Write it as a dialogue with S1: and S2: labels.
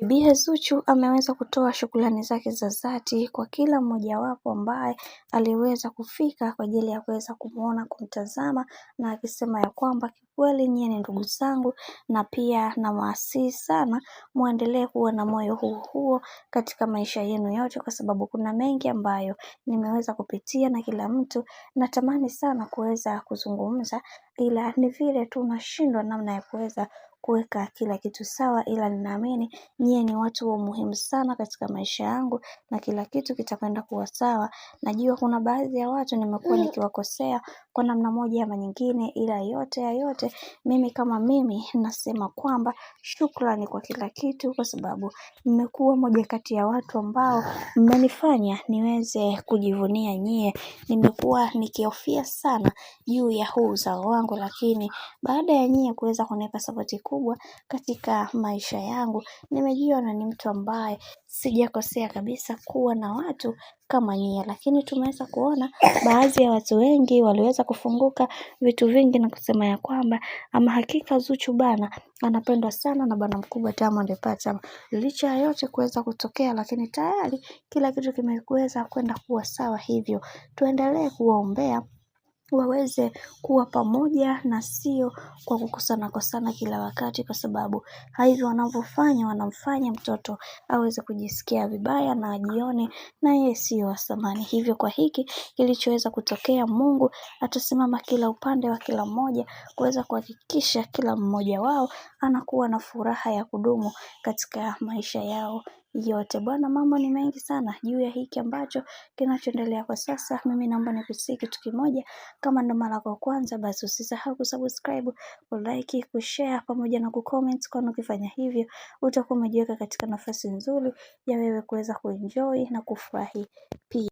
S1: Bibi Zuchu ameweza kutoa shukrani zake za dhati kwa kila mmojawapo ambaye aliweza kufika kwa ajili ya kuweza kumuona, kumtazama, na akisema ya kwamba kikweli nyie ni ndugu zangu, na pia nawasihi sana muendelee kuwa na moyo huo huo katika maisha yenu yote, kwa sababu kuna mengi ambayo nimeweza kupitia na kila mtu natamani sana kuweza kuzungumza, ila ni vile tu nashindwa namna ya kuweza kuweka kila kitu sawa, ila ninaamini nyie ni watu wa muhimu sana katika maisha yangu na kila kitu kitakwenda kuwa sawa. Najua kuna baadhi ya watu nimekuwa nikiwakosea kwa namna moja ama nyingine, ila yote ya yote mimi kama mimi nasema kwamba shukrani kwa kila kitu, kwa sababu mmekuwa moja kati ya watu ambao mmenifanya niweze kujivunia nyie. Nimekuwa nikihofia sana juu ya huu uzao wangu, lakini baada ya nyie kuweza kunipa sapoti kubwa katika maisha yangu, nimejiona ni mtu ambaye sijakosea kabisa kuwa na watu kama nyie. Lakini tumeweza kuona baadhi ya watu wengi waliweza kufunguka vitu vingi na kusema ya kwamba ama hakika Zuchu bana anapendwa sana na bwana mkubwa Diamond Platnumz. Licha ya yote kuweza kutokea, lakini tayari kila kitu kimeweza kwenda kuwa sawa, hivyo tuendelee kuwaombea waweze kuwa pamoja na sio kwa kukosana kila wakati, kwa sababu hivyo wanavyofanya wanamfanya mtoto aweze kujisikia vibaya na ajione na yeye sio wa thamani. Hivyo kwa hiki kilichoweza kutokea, Mungu atasimama kila upande wa kila mmoja kuweza kuhakikisha kila mmoja wao anakuwa na furaha ya kudumu katika maisha yao yote. Bwana, mambo ni mengi sana juu ya hiki ambacho kinachoendelea kwa sasa. Mimi naomba nikusihi kitu kimoja, kama ndo mara kwa kwanza, basi usisahau kusubscribe, kulike, kushare pamoja na kucomment, kwani ukifanya hivyo utakuwa umejiweka katika nafasi nzuri ya wewe kuweza kuenjoy na kufurahi pia.